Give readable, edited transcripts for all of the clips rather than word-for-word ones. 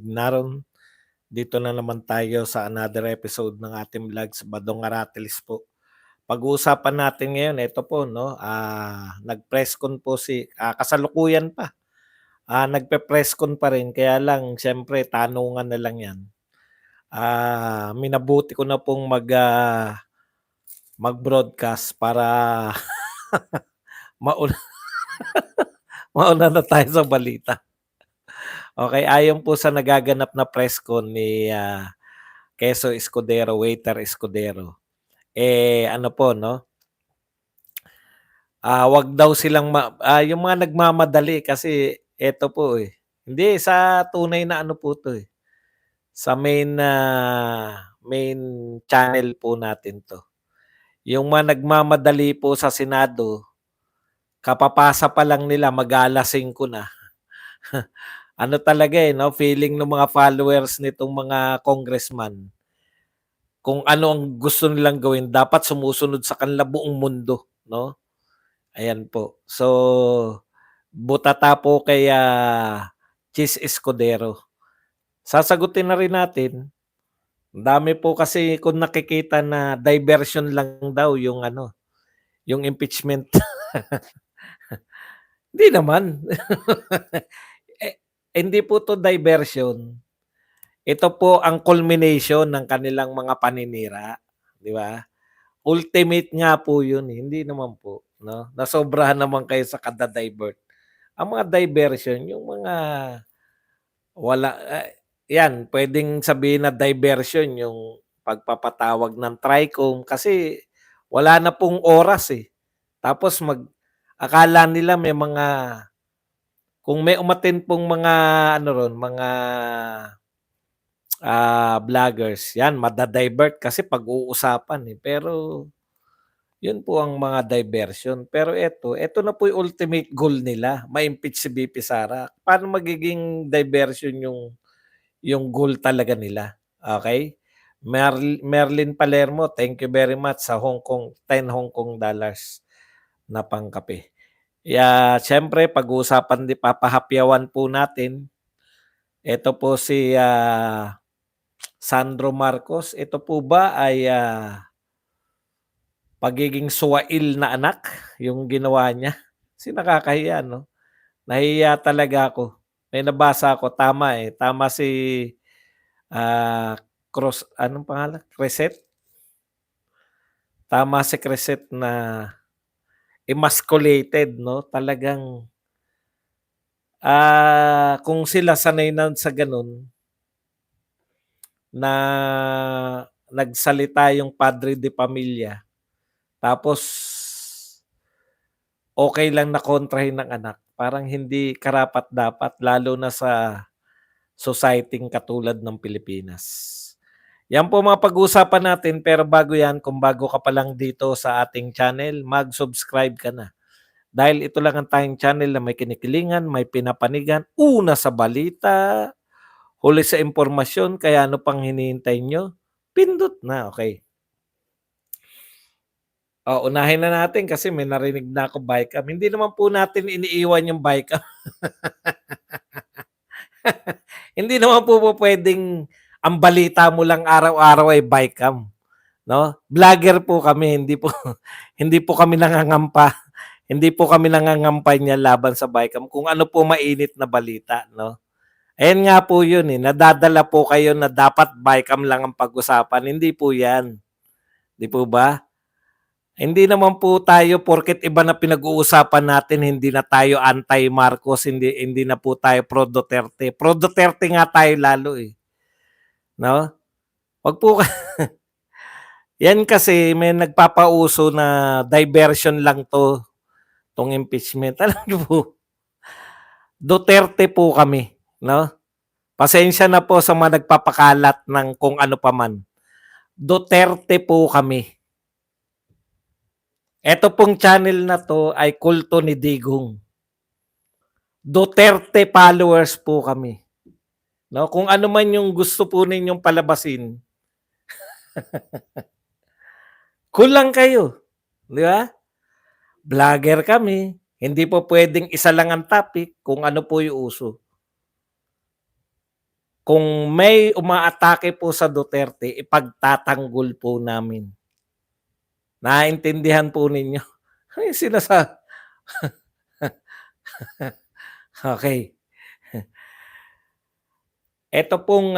Naron. Dito na naman tayo sa another episode ng ating vlogs, Badong Aratilis po. Pag-uusapan natin ngayon, ito po, no, nag-press con po kasalukuyan pa. Nagpe-press con pa rin, kaya lang, siyempre, tanungan na lang yan. Minabuti ko na pong mag-broadcast para mauna, mauna na tayo sa balita. Okay, ayon po sa nagaganap na press con ni Quezon Escudero, Waiter Escudero. Ano po, no? Wag daw silang yung mga nagmamadali kasi eto po hindi sa tunay na ano po 'to sa main channel po natin 'to. Yung mga nagmamadali po sa Senado, kapapasa pa lang nila mag-aalas 5 na. Ano talaga no, feeling ng mga followers nitong mga congressman, kung ano ang gusto nilang gawin dapat sumusunod sa kanila buong mundo, no? Ayan po. So, butata po kay Chis Escudero. Sasagutin na rin natin. Ang dami po kasi kung nakikita na diversion lang daw yung yung impeachment. Hindi naman. Hindi po to diversion. Ito po ang culmination ng kanilang mga paninira, di ba? Ultimate nga po yun, hindi naman po, no? Nasobrahan naman kayo sa kada-divert. Ang mga diversion, yung mga wala, yan, pwedeng sabihin na diversion yung pagpapatawag ng TRICOM kasi wala na pong oras Tapos akala nila may mga, kung may umatin pong mga ano ron, mga vloggers, yan, madadivert kasi pag-uusapan Pero yun po ang mga diversion. Pero eto na po yung ultimate goal nila, ma-impeach si VP Sara. Paano magiging diversion yung goal talaga nila? Okay? Merlin Palermo, thank you very much sa 10 Hong Kong dollars na pangkape. Siyempre, pag-uusapan papahapyawan po natin. Ito po si Sandro Marcos. Ito po ba ay pagiging suwail na anak yung ginawa niya? Kasi nakakahiya, no? Nahihiya talaga ako. May nabasa ako, tama Tama si anong pangalan? Cresset? Tama si Cresset na emasculated, no? Talagang kung sila sanay na sa ganun, na nagsalita yung padre de pamilya, tapos okay lang na kontrahin ng anak, parang hindi karapat-dapat lalo na sa society katulad ng Pilipinas. Yan po mga pag-uusapan natin, pero bago yan, kung bago ka pa lang dito sa ating channel, mag-subscribe ka na. Dahil ito lang ang tayong channel na may kinikilingan, may pinapanigan, una sa balita, huli sa impormasyon, kaya ano pang hinihintay nyo? Pindot na, okay. Unahin na natin kasi may narinig na ako Bicam. Hindi naman po natin iniiwan yung Bicam. Hindi naman po pwedeng ang balita mo lang araw-araw ay Bicam, no? Vlogger po kami, hindi po kami nangangampa. Hindi po kami nangangampanya laban sa Bicam kung ano po mainit na balita, no? Ayan nga po yun nadadala po kayo na dapat Bicam lang ang pag-usapan. Hindi po yan. Di po ba? Hindi naman po tayo porket iba na pinag-uusapan natin, hindi na tayo anti-Marcos, hindi na po tayo pro-Duterte. Pro-Duterte nga tayo lalo No? Wag po yan kasi may nagpapauso na diversion lang tong impeachment. Alam niyo po, Duterte po kami, no? Pasensya na po sa mga nagpapakalat ng kung ano pa man. Duterte po kami. Ito pong channel na to ay kulto ni Digong. Duterte followers po kami. No, kung ano man yung gusto po ninyong palabasin. Kulang kayo, di ba? Vlogger kami. Hindi po pwedeng isa lang ang topic kung ano po yung uso. Kung may umaatake po sa Duterte, ipagtatanggol po namin. Naintindihan po ninyo? Ano yung okey. Ito pong,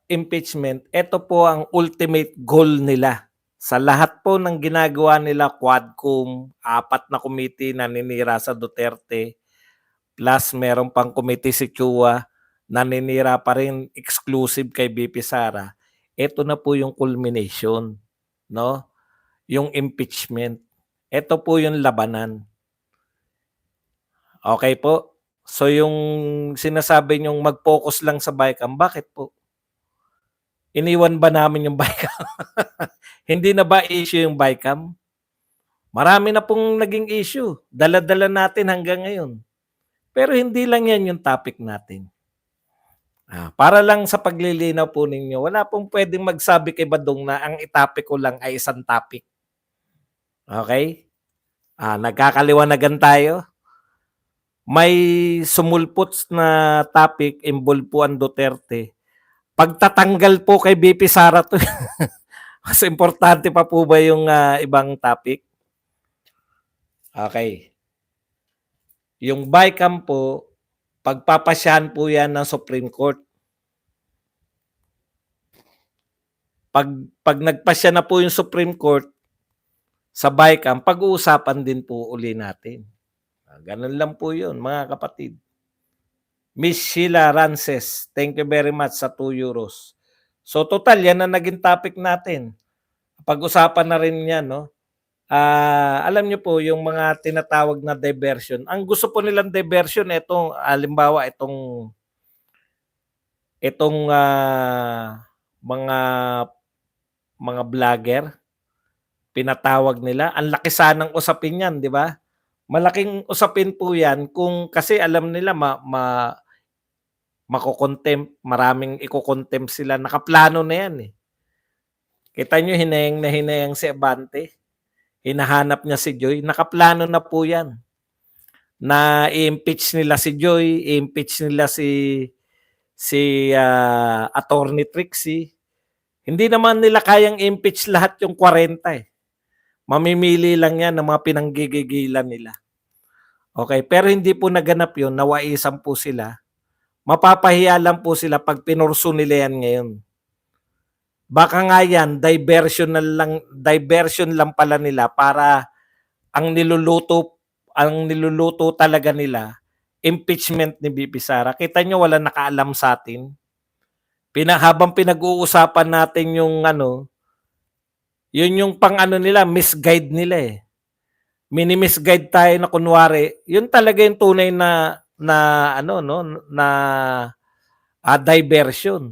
impeachment, ito po ang ultimate goal nila. Sa lahat po ng ginagawa nila, Quadcom, 4 na committee naninira sa Duterte, plus meron pang committee si Chua, naninira pa rin exclusive kay VP Sara. Ito na po yung culmination, 'no, yung impeachment. Ito po yung labanan. Okey po? So yung sinasabi niyong mag-focus lang sa BICAM, bakit po? Iniwan ba namin yung BICAM? Hindi na ba issue yung BICAM? Marami na pong naging issue, dala-dala natin hanggang ngayon. Pero hindi lang 'yan yung topic natin. Para lang sa paglilinaw po ninyo, wala pong puwedeng magsabi kay Badong na ang i-topic ko lang ay isang topic, okey? Nagkakaliwanagan tayo. May sumulpot na topic, involved po ang Duterte. Pagtatanggal po kay VP Sara 'to. Mas importante pa po ba yung, ibang topic? Okey. Yung BICAM po, pagpapasyahan po 'yan ng Supreme Court. 'Pag nagpasya na po yung Supreme Court sa BICAM, pag-uusapan din po uli natin. Gano'n lang po 'yun, mga kapatid. Miss Sheila Rances, thank you very much sa €2. So total 'yan ang naging topic natin. Pag-usapan na rin 'yan 'no. Alam niyo po yung mga tinatawag na diversion, ang gusto po nilang diversion etong halimbawa itong, mga vlogger, pinatawag nila, ang laki sanang usapin niyan, 'di ba? Malaking usapin po 'yan kung kasi alam nila mako-contempt, maraming iko-contempt sila, nakaplano na 'yan, eh. Kita niyo hinayang na hinayang si Abante, hinahanap niya si Joy, nakaplano na po 'yan. Na i-impeach nila si Joy, i-impeach nila si Attorney Trixie. Hindi naman nila kayang impeach lahat yung 40 eh. Mamimili lang 'yan ng mga pinanggigigilan nila. Okay, pero hindi po naganap 'yun, nawaisan po sila. Mapapahiya lang po sila 'pag pinursu nila 'yan ngayon. Baka nga 'yan diversion lang pala nila para ang niluluto talaga nila, impeachment ni VP Sara. Kita niyo walang nakaalam sa'tin. Habang pinag-uusapan natin yung ano, yun yung pang-ano nila, misguide nila, eh. Mini-misguide tayo na kunwari, yun talaga yung tunay na ano 'no, na, diversion.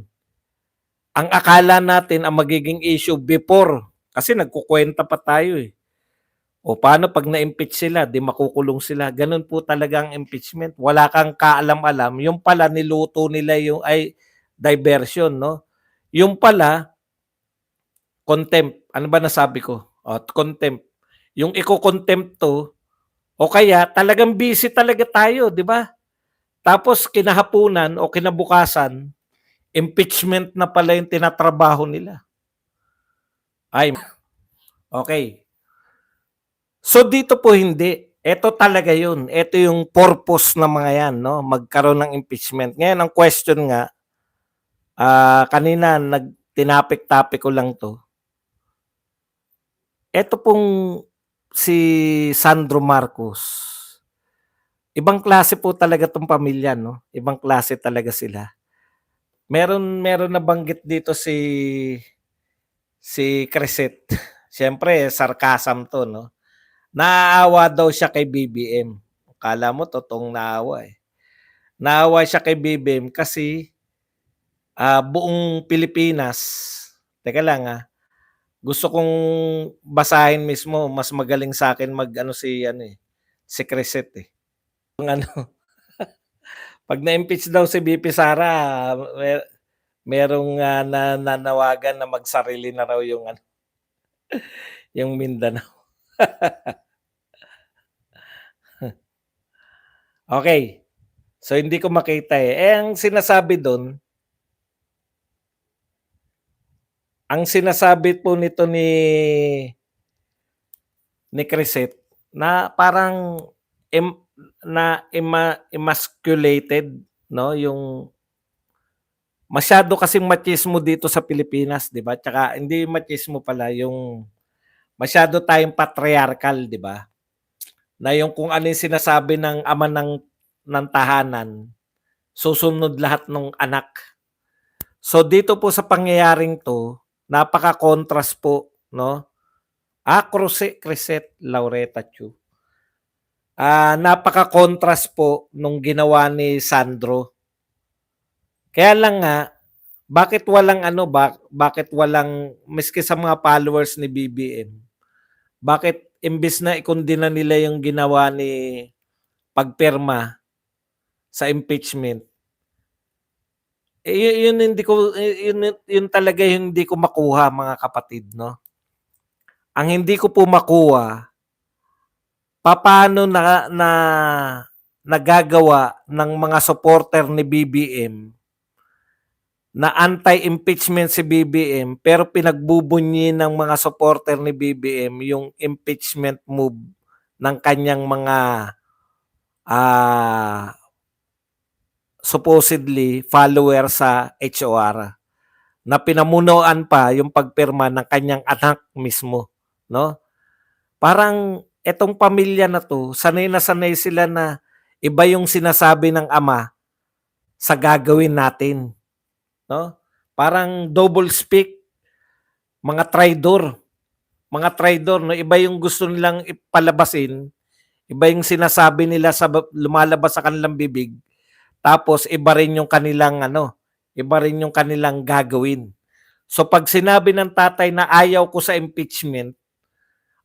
Ang akala natin ang magiging issue before, kasi nagkukuwenta pa tayo, eh. O paano 'pag na-impeach sila, 'di makukulong sila, gano'n po talaga ang impeachment. Wala kang kaalam-alam, yung pala niluto nila yung diversion 'no. Yung pala contempt, ano ba nasabi ko? Contempt. Yung iko-contempt 'to o kaya talagang busy talaga tayo, 'di ba? Tapos kinahapunan o kinabukasan, impeachment na pala yung tinatrabaho nila. Ay, okey. So dito po hindi. Ito talaga yun. Ito yung purpose ng mga yan 'no, magkaroon ng impeachment. Ngayon ang question nga, kanina tinapik-tapik ko lang 'to. Ito pong si Sandro Marcos, ibang klase po talaga 'tong pamilya 'no, ibang klase talaga sila. Meron nabanggit dito si Crisette, siyempre sarcasm 'to 'no. Naaawa daw siya kay BBM. Akala mo totoong naawa, eh. Naawa siya kay BBM kasi, buong Pilipinas, teka lang, gusto kong basahin mismo, mas magaling sa'kin mag-ano si ano, eh, si Crisette, eh. Yung ano, 'pag na-impeach daw si VP Sara, merong, nananawagan na magsarili na raw yung ano, yung Mindanao. Okey. So, hindi ko makita, eh. Eh, ang sinasabi dun, Ang sinasabi po nito ni Crisette na parang em emasculated 'no, yung masyado kasing machismo dito sa Pilipinas, 'di ba? Tsaka hindi machismo pala, yung masyado tayong patriarchal, 'di ba? Na yung kung ano yung sinasabi ng ama ng tahanan, susunod lahat ng anak. So dito po sa pangyayaring 'to, napaka-contrast po 'no. Crisette Laureta Chu. Napaka-contrast po nung ginawa ni Sandro. Kaya lang nga, bakit walang maski sa mga followers ni BBM, bakit imbes na ikondena nila yung ginawa ni pagpirma sa impeachment, yun hindi ko yun talaga yung hindi ko makuha mga kapatid 'no. Ang hindi ko po makuha, papaano na nagagawa ng mga supporter ni BBM na anti-impeachment si BBM pero pinagbubunyi ng mga supporter ni BBM yung impeachment move ng kanyang mga ah, supposedly follower sa HOR na pinamunuan pa yung pagpirma ng kanyang anak mismo, no? Parang etong pamilya na 'to, sanay na sanay sila na iba yung sinasabi ng ama sa gagawin natin, no? Parang double speak, mga traidor, mga traidor, no? Iba yung gusto nilang ipalabasin, iba yung sinasabi nila sa lumalabas sa kanilang bibig, tapos iba rin yung kanilang iba rin yung kanilang gagawin. So pag sinabi ng tatay na ayaw ko sa impeachment,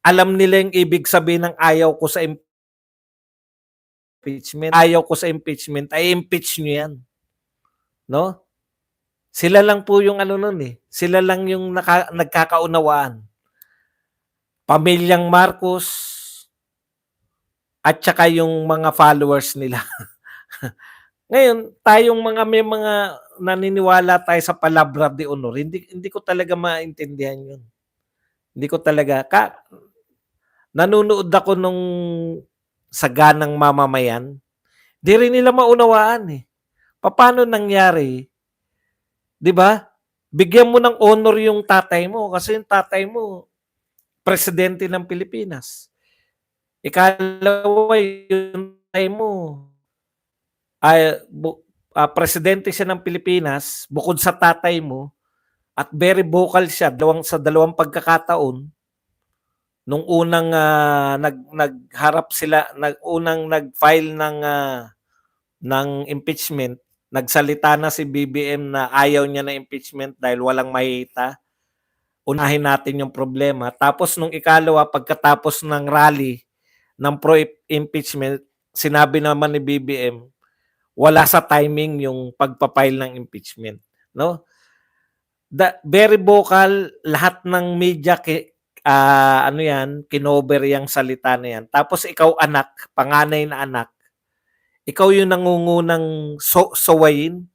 alam nila yung ibig sabihin ng ayaw ko sa impeachment. Ayaw ko sa impeachment, ay impeach nyo yan. No? Sila lang po yung nun eh. Sila lang yung nagkakaunawaan. Pamilyang Marcos at saka yung mga followers nila. Ngayon, tayong mga may mga naniniwala tayo sa palabra de honor, hindi ko talaga maintindihan yun. Hindi ko talaga nanonood ako nung saganang mamamayan, di rin nila maunawaan eh. Paano nangyari? 'Di ba? Bigyan mo ng honor yung tatay mo kasi yung tatay mo presidente ng Pilipinas. Ikalawa yung tatay mo ay presidente siya ng Pilipinas bukod sa tatay mo at very vocal siya sa dalawang pagkakataon nung unang nagharap sila, unang nag-file ng impeachment, nagsalita na si BBM na ayaw niya na impeachment dahil walang mahita. Unahin natin yung problema. Tapos nung ikalawa, pagkatapos ng rally ng pro-impeachment, sinabi naman ni BBM, wala sa timing yung pagpapile ng impeachment. No? Very vocal, lahat ng media kinover yung salita na yan. Tapos ikaw anak, panganay na anak, ikaw yung nangungunang sawayin.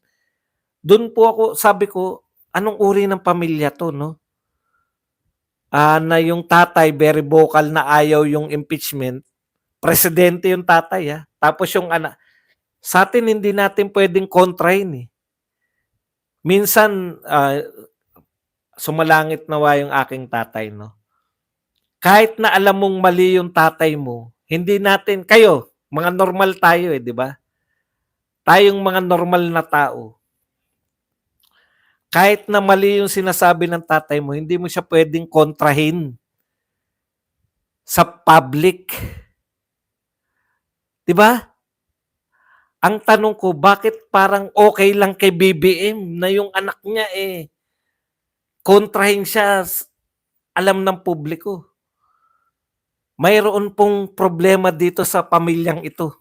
Doon po ako, sabi ko, anong uri ng pamilya to, no? Na yung tatay, very vocal na ayaw yung impeachment. Presidente yung tatay, Tapos yung anak, sa atin hindi natin pwedeng kontrahin, eh. Minsan, sumalangit nawa yung aking tatay, no? Kahit na alam mong mali yung tatay mo, hindi natin, kayo, mga normal tayo di ba? Tayong mga normal na tao. Kahit na mali yung sinasabi ng tatay mo, hindi mo siya pwedeng kontrahin sa public. Di ba? Ang tanong ko, bakit parang okay lang kay BBM na yung anak niya kontrahin siya, alam ng publiko. Mayroon pong problema dito sa pamilyang ito.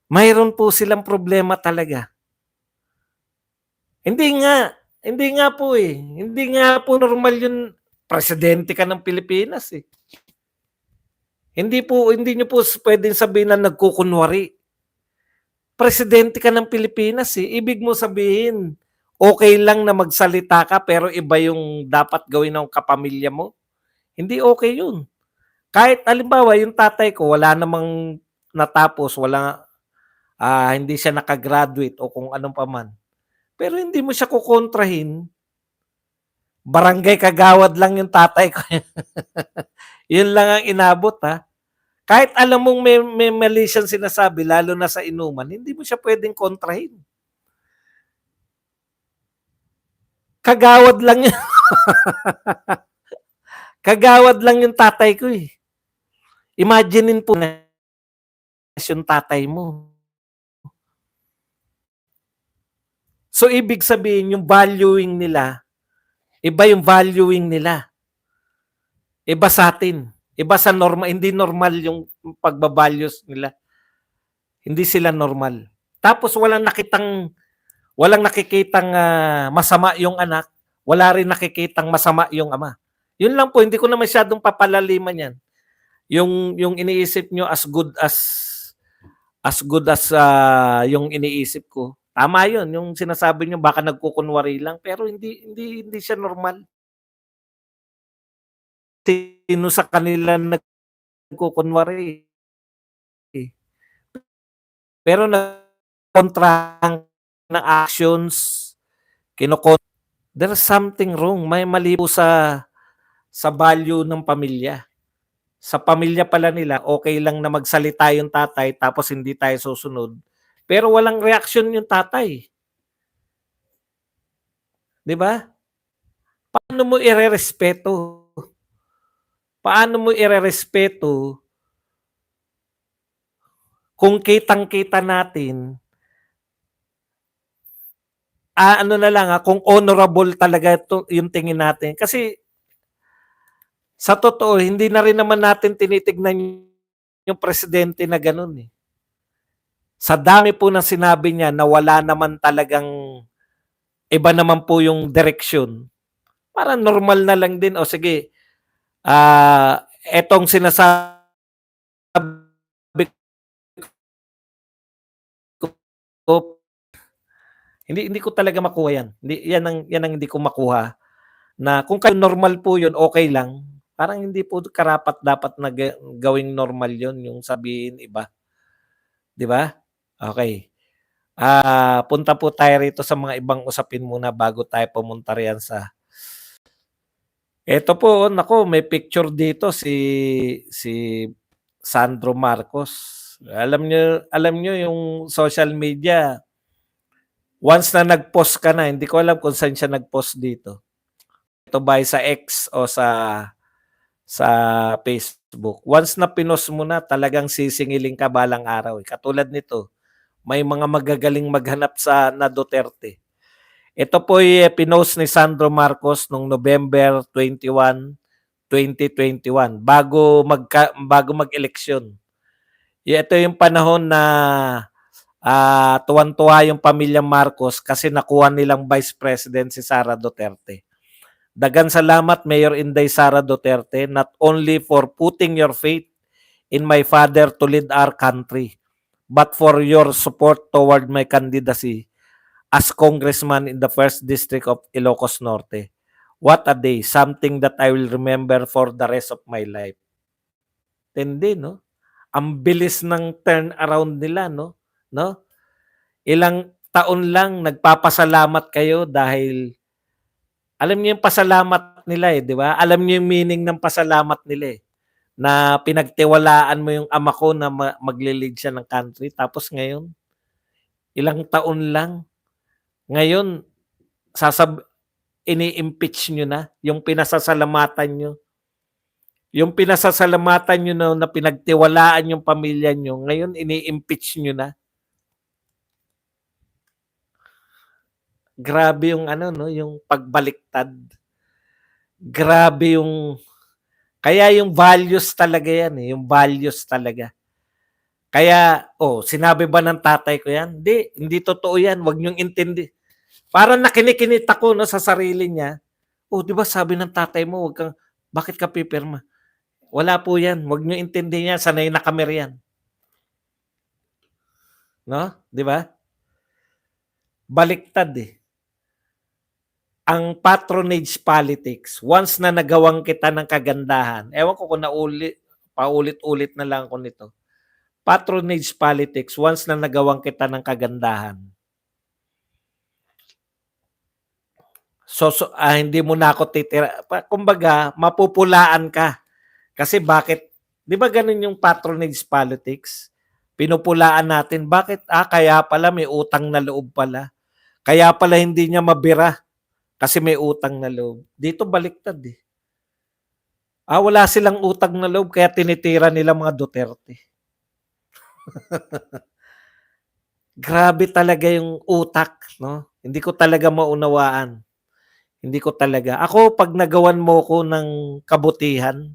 Mayroon po silang problema talaga. Hindi nga po eh. Hindi nga po normal yun. Presidente ka ng Pilipinas eh. Hindi niyo po pwedeng sabihin na nagkukunwari. Presidente ka ng Pilipinas, eh. Ibig mo sabihin, okay lang na magsalita ka pero iba yung dapat gawin ng kapamilya mo? Hindi okay yun. Kahit halimbawa yung tatay ko wala namang natapos, hindi siya naka-graduate o kung anong pa man. Pero hindi mo siya kokontrahin. Barangay kagawad lang yung tatay ko. Yun lang ang inabot, ha. Kahit alam mong may mali siyang sinasabi, lalo na sa inuman, hindi mo siya pwedeng kontrahin. Kagawad lang yun. Kagawad lang yung tatay ko, eh. Imaginein po na yung tatay mo. So, ibig sabihin, yung valuing nila, iba yung valuing nila. Iba sa atin. Iba sa normal, hindi normal yung pagbabalyos nila. Hindi sila normal. Tapos walang nakikitang masama yung anak, wala rin nakikitang masama yung ama. Yun lang po, hindi ko na masyadong papalaliman yan. Yung iniisip nyo as good as yung iniisip ko. Tama yun, yung sinasabi nyo baka nagkukunwari lang, pero hindi siya normal. Sino sa kanila nagkukunwari? Pero nagkontrahan ng actions, there's something wrong. May mali po sa value ng pamilya. Sa pamilya pala nila, okay lang na magsalita yung tatay tapos hindi tayo susunod. Pero walang reaksyon yung tatay. 'Di ba? Paano mo irerespeto? Paano mo irerespeto kung kitang-kita natin, ano na lang kung honorable talaga yung tingin natin. Kasi sa totoo, hindi na rin naman natin tinitignan yung presidente na ganun, eh. Sa dami po ng sinabi niya na wala naman talagang iba naman po yung direksyon. Parang normal na lang din, o sige, etong sinasabi ko, hindi ko talaga makuha yan. Yan ang hindi ko makuha, na kung kayo normal po yun, okay lang. Parang hindi po karapat dapat na gawing normal yun, yung sabihin iba. 'Di ba? Okay. Punta po tayo rito sa mga ibang usapin muna bago tayo pumunta riyan sa eto po, naku, may picture dito si Sandro Marcos. Alam niyo yung social media, once na nag-post ka na, hindi ko alam kung saan siya nag-post dito. Ito ba ay sa X o sa Facebook. Once na pinost mo na, talagang sisingiling ka balang araw, eh. Katulad nito, may mga magagaling maghanap na Duterte. Ito po ay pinost ni Sandro Marcos noong November 21, 2021, bago mag-eleksyon. Ito yung panahon na tuwan-tuwa yung pamilya Marcos kasi nakuha nilang Vice President si Sara Duterte. Dagan salamat, Mayor Inday Sara Duterte, not only for putting your faith in my father to lead our country, but for your support toward my candidacy as congressman in the 1st District of Ilocos Norte. What a day, something that I will remember for the rest of my life. Tindi, no? Ang bilis ng turnaround nila, no? Ilang taon lang nagpapasalamat kayo dahil alam niyo yung pasalamat nila, eh, di ba? Alam niyo yung meaning ng pasalamat nila, eh, na pinagtiwalaan mo yung ama ko na magle-lead siya ng country, tapos ngayon, ilang taon lang, ngayon ini-impeach niyo na yung pinasasalamatan niyo. Yung pinasasalamatan niyo na pinagtiwalaan yung pamilya niyo, ngayon ini-impeach niyo na. Grabe yung yung pagbaliktad. Grabe kaya yung values talaga yan, eh, yung values talaga. Kaya, sinabi ba ng tatay ko yan? Hindi totoo yan, wag niyong intindi. Parang nakinikinit ako sa sarili niya. Di ba sabi ng tatay mo, bakit ka pipirma? Wala po yan, wag niyong intindihin yan, sanay na kami riyan. no? 'Di ba? Baliktad eh. Ang patronage politics, once na nagawang kita ng kagandahan, ewan ko kung paulit-ulit na lang ako nito. Patronage politics, once na nagawang kita ng kagandahan, hindi mo na ako titira. Kumbaga, mapupulaan ka. Kasi bakit, di ba ganun yung patronage politics? Pinupulaan natin. Bakit? Kaya pala may utang na loob pala. Kaya pala hindi niya mabira kasi may utang na loob. Dito baliktad eh. Wala silang utang na loob kaya tinitira nila mga Duterte. Grabe talaga yung utak, no? Hindi ko talaga maunawaan. Hindi ko talaga. Ako, pag nagawan mo ko ng kabutihan,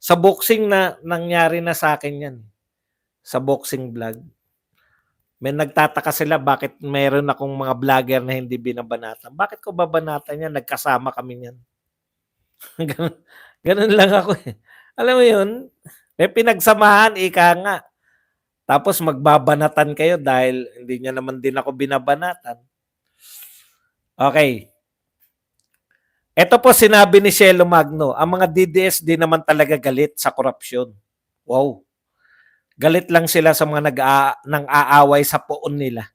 sa boxing na nangyari na sa akin yan. Sa boxing vlog. May nagtataka sila bakit mayroon akong mga vlogger na hindi binabanatan. Bakit ko babanatan yan? Nagkasama kami yan. Ganun lang ako eh. Alam mo yun, may pinagsamahan, ika nga. Tapos magbabanatan kayo dahil hindi niya naman din ako binabanatan. Okay. Ito po sinabi ni Cielo Magno, ang mga DDS di naman talaga galit sa korupsyon. Wow. Galit lang sila sa mga nang-aaway sa poon nila.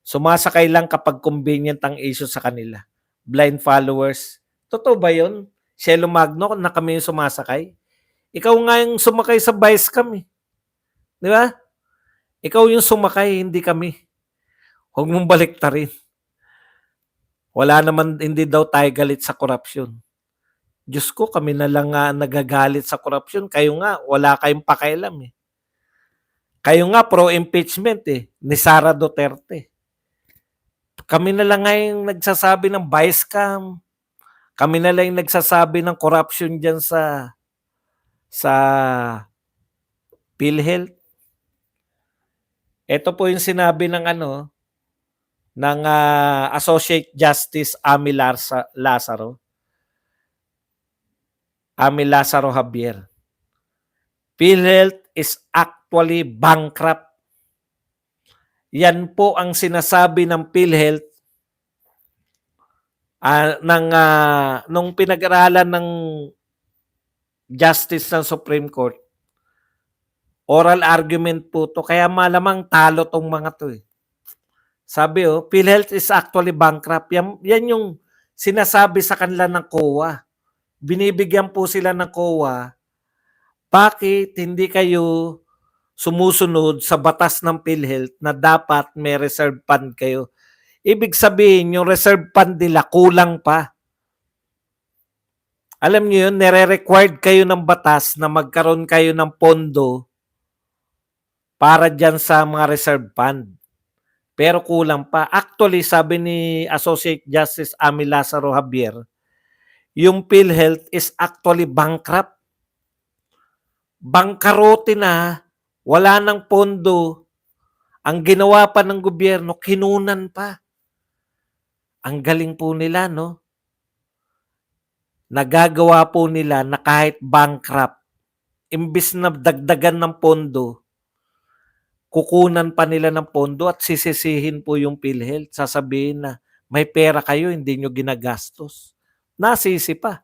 Sumasakay lang kapag convenient ang issue sa kanila. Blind followers. Totoo ba yun? Cielo Magno, na kami yung sumasakay? Ikaw nga yung sumakay sa vice kami. Di ba? Ikaw yung sumakay, hindi kami. Huwag mong baliktarin. Wala naman, hindi daw tayo galit sa korupsyon. Diyos ko, kami na lang nagagalit sa korupsyon. Kayo nga, wala kayong pakialam eh. Kayo nga, pro-impeachment eh, ni Sara Duterte. Kami na lang ngayong nagsasabi ng vice cam. Kami na lang yung nagsasabi ng corruption dyan sa PhilHealth. Ito po yung sinabi ng ng Associate Justice Ami Lazaro Javier. PhilHealth is actually bankrupt. Yan po ang sinasabi ng PhilHealth nung pinag-aralan ng Justice ng Supreme Court. Oral argument po to, kaya malamang talo tong mga to eh. Sabi PhilHealth is actually bankrupt. Yan yung sinasabi sa kanila ng COA. Binibigyan po sila ng COA, bakit hindi kayo sumusunod sa batas ng PhilHealth na dapat may reserve fund kayo? Ibig sabihin, yung reserve fund nila kulang pa. Alam niyo yun, nire-required kayo ng batas na magkaroon kayo ng pondo para dyan sa mga reserve fund. Pero kulang pa. Actually, sabi ni Associate Justice Ami Lazaro Javier, yung PhilHealth is actually bankrupt. Bangkarote na, wala ng pondo. Ang ginawa pa ng gobyerno, kinunan pa. Ang galing po nila, no? Nagagawa po nila na kahit bankrupt, imbis na dagdagan ng pondo, kukunan pa nila ng pondo at sisisihin po yung PhilHealth. Sasabihin na may pera kayo, hindi nyo ginagastos. Nasisi pa.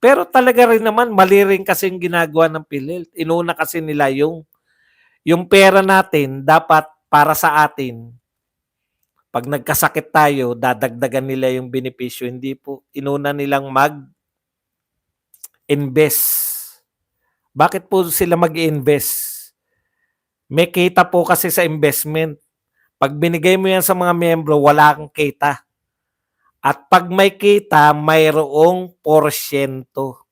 Pero talaga rin naman, mali rin kasi yung ginagawa ng PhilHealth. Inuna kasi nila yung pera natin dapat para sa atin. Pag nagkasakit tayo, dadagdagan nila yung benepisyo. Hindi po. Inuna nilang mag-invest. Bakit po sila mag-invest? May kita po kasi sa investment. Pag binigay mo yan sa mga miyembro, wala kang kita. At pag may kita, mayroong porsyento.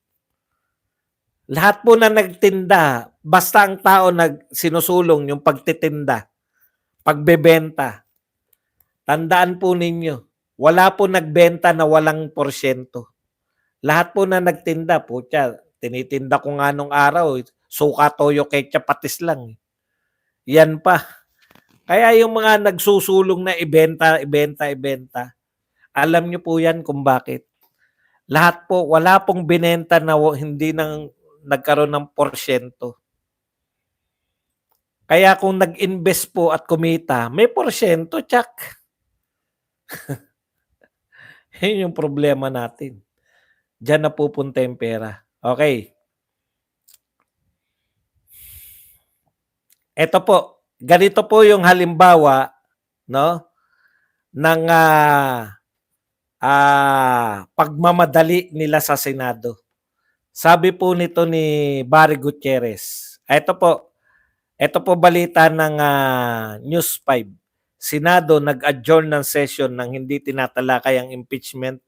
Lahat po na nagtinda, basta ang tao sinusulong yung pagtitinda, pagbebenta. Tandaan po ninyo, wala po nagbenta na walang porsyento. Lahat po na nagtinda, tinitinda ko nga nung araw, suka, toyo, ketchup, patis lang. Yan pa. Kaya yung mga nagsusulong na ibenta, alam nyo po yan kung bakit. Lahat po, wala pong binenta na hindi nagkaroon ng porsyento. Kaya kung nag-invest po at kumita, may porsyento, tsak. Yun yung problema natin. Diyan napupunta yung pera. Okay. Ito po, ganito po yung halimbawa, no, ng pagmamadali nila sa Senado. Sabi po nito ni Barry Gutierrez. Ito po balita ng News 5. Senado nag-adjourn ng session ng hindi tinatalakay ang impeachment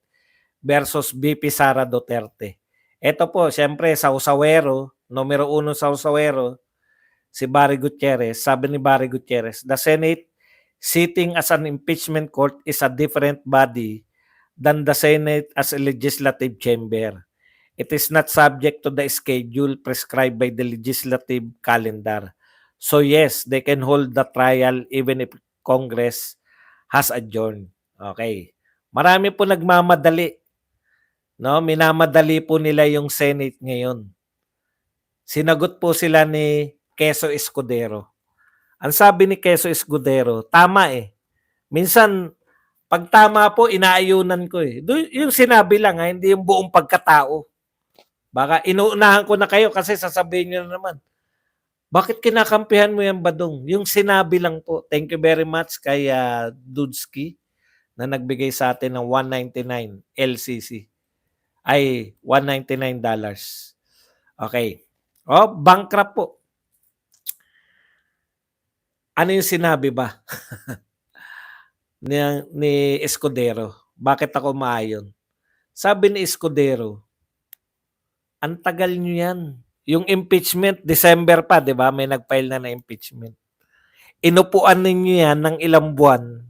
versus VP Sara Duterte. Ito po, siyempre, sa Usawero, numero 1 sa Usawero, si Barry Gutierrez, sabi ni Barry Gutierrez, the Senate sitting as an impeachment court is a different body than the Senate as a legislative chamber. It is not subject to the schedule prescribed by the legislative calendar. So yes, they can hold the trial even if Congress has adjourned. Okay. Marami po nagmamadali. No, minamadali po nila yung Senate ngayon. Sinagot po sila ni Quezon Escudero. Ang sabi ni Quezon Escudero, tama eh. Minsan, pag tama po, inaayunan ko eh. Yung sinabi lang ha, hindi yung buong pagkatao. Baka inuunahan ko na kayo kasi sasabihin nyo na naman, bakit kinakampihan mo yan, Badong? Yung sinabi lang po. Thank you very much kay Dudski na nagbigay sa atin ng 199 LCC. Ay, $199. Okay. Oh, bankrupt po. Ano yung sinabi ba ni Escudero? Bakit ako maayon? Sabi ni Escudero, ang tagal nyo yan. Yung impeachment, December pa, di ba? May nag-file na impeachment. Inupuan ninyo yan ng ilang buwan.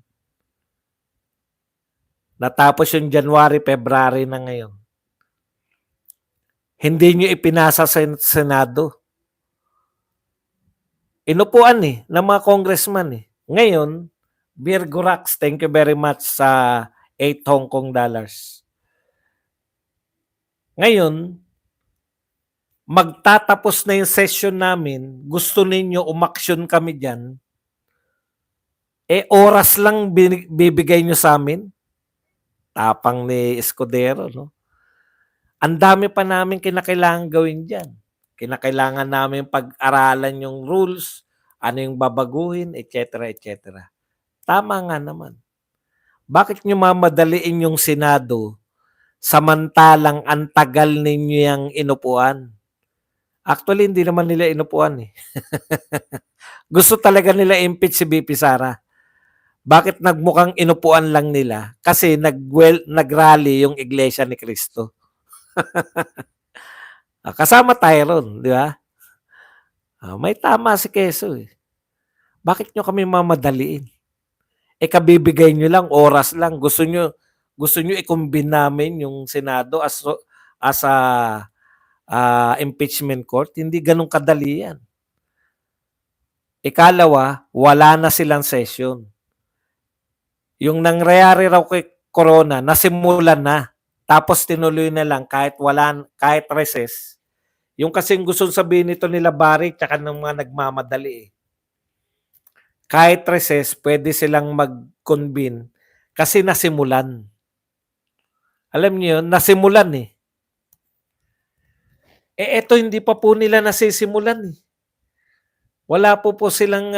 Natapos yung January, February na ngayon. Hindi nyo ipinasa sa Senado. Inupuan eh, ng mga congressman eh. Ngayon, Virgo Rax, thank you very much sa 8 Hong Kong dollars. Ngayon, magtatapos na yung session namin, gusto ninyo umaksyon kami dyan, oras lang bibigay nyo sa amin? Tapang ni Escudero, no? Ang dami pa namin kinakailangan gawin dyan. Kinakailangan namin pag-aralan yung rules, ano yung babaguhin, etc. etc. Tama nga naman. Bakit nyo mamadaliin yung Senado samantalang ang tagal ninyo yung inupuan? Actually, hindi naman nila inupuan eh. Gusto talaga nila impeach si BP Sara. Bakit nagmukhang inupuan lang nila? Kasi nag-rally yung Iglesia ni Cristo. Kasama tayo ron, di ba? May tama si Quezon eh. Bakit nyo kami mamadaliin? Kabibigay nyo lang, oras lang. Gusto nyo i-combine namin yung Senado as a impeachment court. Hindi ganun kadali yan. Ikalawa, wala na silang session. Yung nangyayari raw kay Corona, nasimulan na. Tapos tinuloy na lang kahit recess. Yung kasing gusto sabihin nito nila Barry tsaka ng mga nagmamadali eh. Kahit recess, pwede silang mag-convene kasi nasimulan. Alam niyo yun, nasimulan eh. Eto hindi pa po nila nasisimulan eh. Wala po silang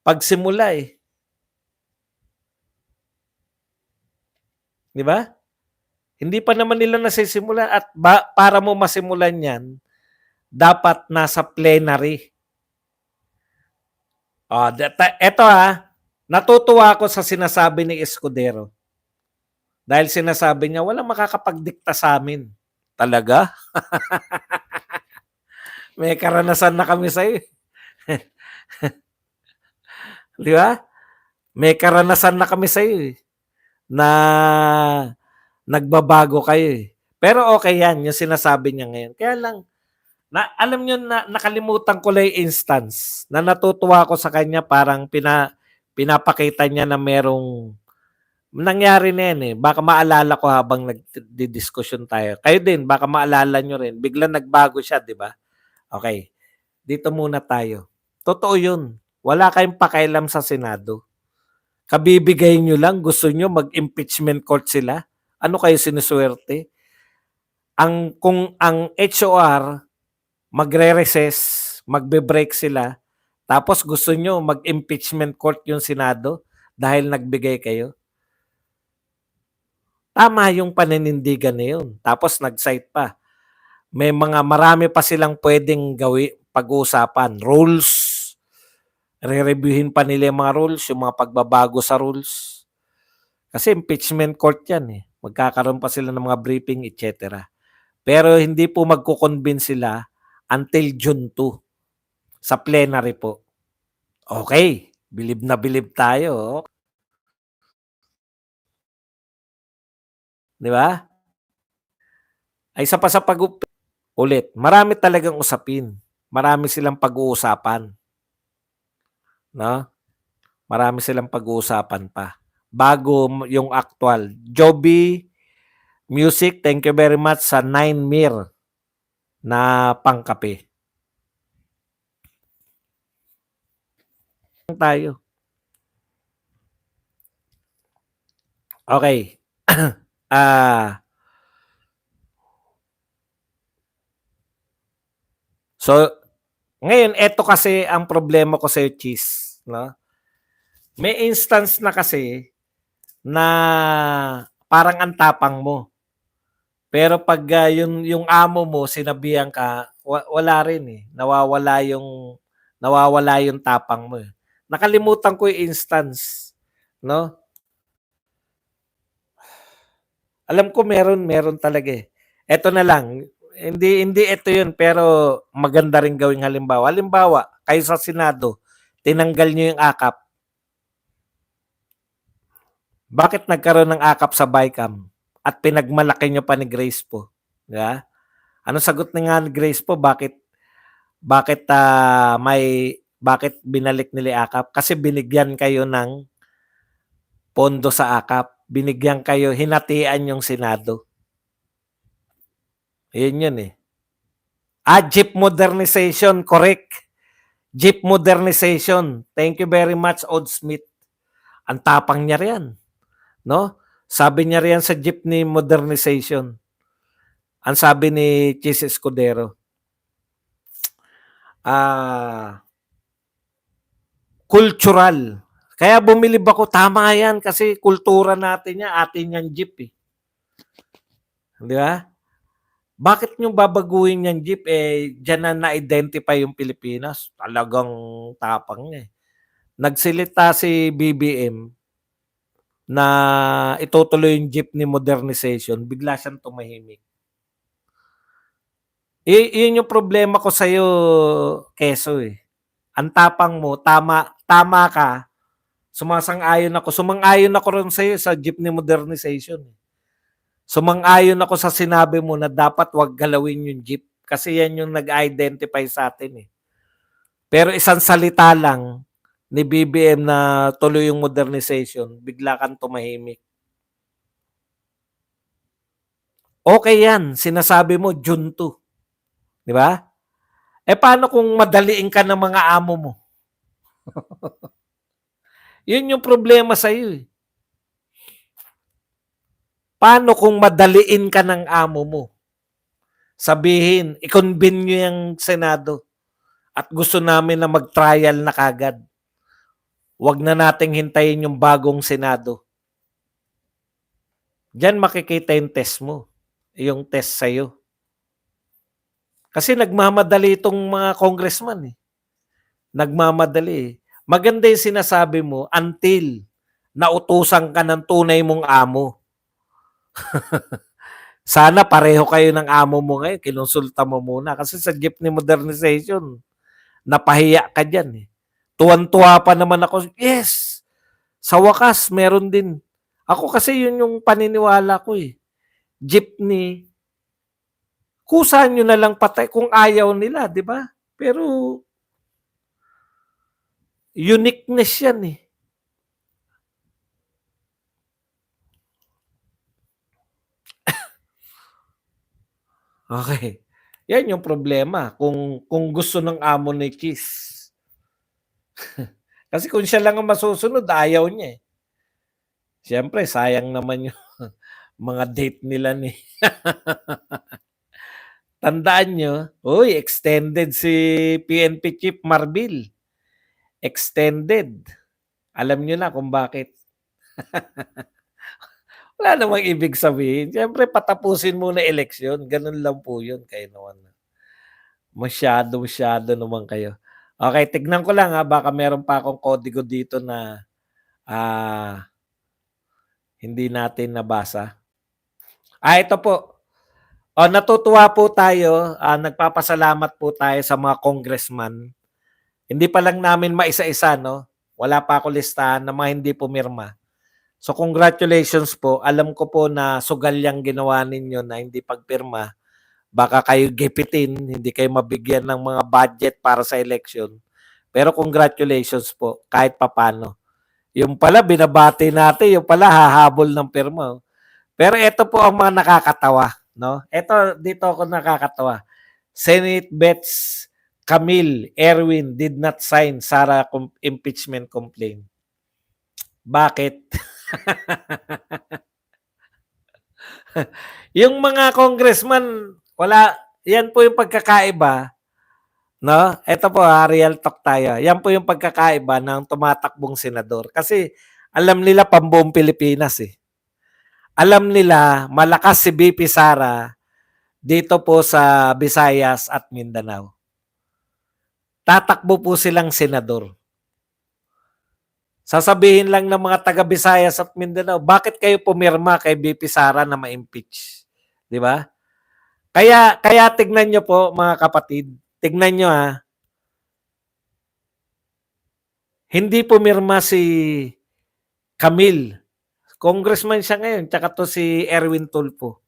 pagsimula eh. Di ba? Hindi pa naman nila nasisimulan at para mo masimulan yan, dapat nasa plenary. Eto natutuwa ako sa sinasabi ni Escudero. Dahil sinasabi niya, walang makakapagdikta sa amin. Talaga? May karanasan na kami sa'yo. Di ba? May karanasan na kami sa'yo na nagbabago kayo eh. Pero okay yan, yung sinasabi niya ngayon. Kaya lang, alam niyo na nakalimutan ko lang yung instance na natutuwa ako sa kanya, parang pinapakita niya na merong nangyari na yan eh. Baka maalala ko habang nagdidiskusyon tayo. Kayo din, baka maalala nyo rin. Biglang nagbago siya, di ba? Okay. Dito muna tayo. Totoo yun. Wala kayong pakialam sa Senado. Kabibigay nyo lang, gusto nyo mag-impeachment court sila? Ano kayo sinusuwerte? Kung ang HOR magre-recess, magbe-break sila, tapos gusto nyo mag-impeachment court yung Senado dahil nagbigay kayo? Tama yung paninindigan na yun. Tapos nag-cite pa. May marami pa silang pwedeng pag-uusapan. Rules. Re-reviewin pa nila yung mga rules, yung mga pagbabago sa rules. Kasi impeachment court yan eh. Magkakaroon pa sila ng mga briefing, etc. Pero hindi po magkukonvince sila until June 2 sa plenary po. Okay, bilib na bilib tayo. Di ba? Ay isa pa sa ulit, marami talagang usapin. Marami silang pag-uusapan. No? Marami silang pag-uusapan pa. Bago yung actual. Joby Music, thank you very much sa 9 mir na pangkape. Tayo. Okay. So, ngayon, eto kasi ang problema ko sa Cheese. No? May instance na kasi na parang ang tapang mo. Pero pag yung amo mo, sinabihan ka, wala rin eh. Nawawala yung tapang mo eh. Nakalimutan ko yung instance. No? Alam ko meron talaga eh. Eto na lang, hindi ito yun, pero maganda rin gawing halimbawa. Halimbawa, kayo sa Senado, tinanggal nyo yung akap. Bakit nagkaroon ng akap sa BICAM? At pinagmalaki nyo pa ni Grace po? Diba? Ano sagot ni nga ni Grace po? Bakit binalik nila akap? Kasi binigyan kayo ng pondo sa akap. Binigyan kayo, hinatian yung Senado. Yun eh. Jeep modernization, correct. Jeep modernization. Thank you very much, Odd Smith. Ang tapang niya riyan. No? Sabi niya riyan sa jeepney modernization. Ang sabi ni Chis Escudero, cultural. Kaya bumilib ako, tama yan kasi kultura natin yan, atin yan jeep eh. Di ba? Bakit nyo babaguhin yung jeep? Diyan na na-identify yung Pilipinas. Talagang tapang eh. Nagsilita si BBM na itutuloy yung jeepney modernization, bigla siyang tumahimik. Yun yung problema ko sa'yo, Keso eh. Ang tapang mo, tama ka, sumang-ayon ako rin sa'yo sa jeepney modernization. Sumang-ayon ako sa sinabi mo na dapat wag galawin yung jeep kasi yan yung nag-identify sa atin eh. Pero isang salita lang ni BBM na tuloy yung modernization, bigla kang tumahimik. Okay yan, sinasabi mo June 2. Di ba? Paano kung madaliin ka ng mga amo mo? Yun yung problema sa iyo eh. Paano kung madaliin ka ng amo mo? Sabihin, i-convene nyo yung Senado at gusto namin na mag-trial na kagad. Huwag na nating hintayin yung bagong Senado. Diyan makikita yung test mo. Yung test sa'yo. Kasi nagmamadali itong mga congressman eh. Nagmamadali. Maganda yung sinasabi mo until nautusan ka ng tunay mong amo. Sana pareho kayo ng amo mo ngayon. Kinonsulta mo muna. Kasi sa jeepney modernization, napahiya ka dyan eh. Tuwan-tuwa pa naman ako. Yes! Sa wakas, meron din. Ako kasi yun yung paniniwala ko eh. Jeepney, kusa nyo na lang patay kung ayaw nila, di ba? Pero uniqueness yan eh. Okay. Yan yung problema. Kung gusto ng amo ni Cheese. Kasi kung siya lang ang masusunod, ayaw niya, eh. Siyempre sayang naman yung mga date nila ni tandaan niyo, uy, extended si PNP Chief Marbil, extended. Alam niyo na kung bakit. Wala namang ibig sabihin, siyempre patapusin muna eleksyon, gano'n lang po 'yun, kayo naman. Masyado naman kayo. Okey, tignan ko lang, baka meron pa akong kodigo dito na, ah, hindi natin nabasa. Ito po. Natutuwa po tayo, nagpapasalamat po tayo sa mga congressman. Hindi pa lang namin maisa-isa 'no, wala pa ako listahan ng mga hindi pumirma. So congratulations po, alam ko po na sugal yang ginawa ninyo na hindi pagpirma. Baka kayo gipitin, hindi kayo mabigyan ng mga budget para sa election. Pero congratulations po kahit papaano. Yung pala binabati natin, yung pala hahabol ng pirma, oh. Pero ito po ang mga nakakatawa, no? Ito dito ako nakakatawa. Senate bets Camille Erwin did not sign Sara impeachment complaint. Bakit? Yung mga congressman, wala, yan po yung pagkakaiba, no? Ito po real talk tayo. Yan po yung pagkakaiba ng tumatakbong senador. Kasi alam nila pambuong Pilipinas eh. Alam nila malakas si BP Sara dito po sa Visayas at Mindanao. Tatakbo po silang senador. Sasabihin lang ng mga taga Visayas at Mindanao, bakit kayo pumirma kay BP Sara na ma-impeach? 'Di ba? Kaya tignan niyo po mga kapatid, tignan niyo hindi pumirma si Camille. Congressman siya ngayon, tsaka to si Erwin Tulfo.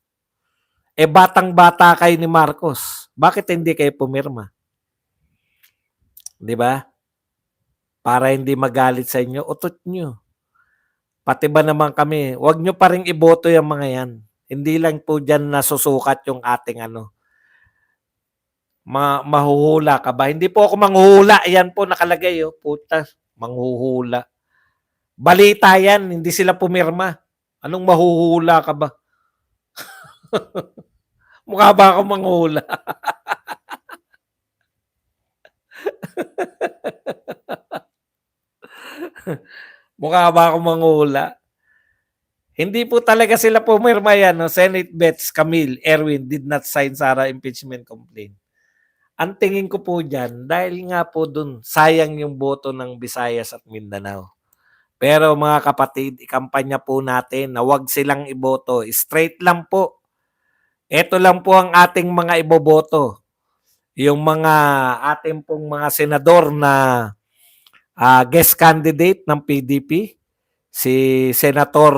Batang-bata kayo ni Marcos. Bakit hindi kayo pumirma? 'Di ba? Para hindi magalit sa inyo, utot nyo. Pati ba naman kami, wag nyo pa rin iboto yung mga yan. Hindi lang po dyan nasusukat yung ating mahuhula ka ba? Hindi po ako manghuhula. Yan po nakalagay. Oh. Puta, manghuhula. Balita yan, hindi sila pumirma. Anong mahuhula ka ba? Mukha ba ako manghuhula? Mukha ba ako manghuhula? Hindi po talaga sila pumirma yan. No? Senate bets Camille Erwin did not sign Sara impeachment complaint. Ang tingin ko po dyan, dahil nga po dun, sayang yung boto ng Visayas at Mindanao. Pero mga kapatid, ikampanya po natin na wag silang iboto. Straight lang po. Ito lang po ang ating mga iboboto. Yung mga ating pong mga senador na guest candidate ng PDP, si Senator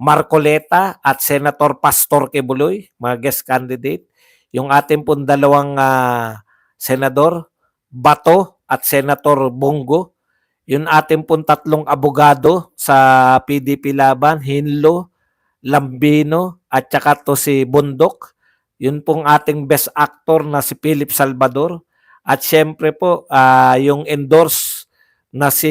Marcoleta at Senator Pastor Quebuloy, mga guest candidate. Yung ating pong dalawang senador, Bato at Senator Bongo. Yung ating pong tatlong abogado sa PDP laban, Hinlo, Lambino, at saka to si Bundok. Yun pong ating best actor na si Philip Salvador. At syempre po, yung endorse na si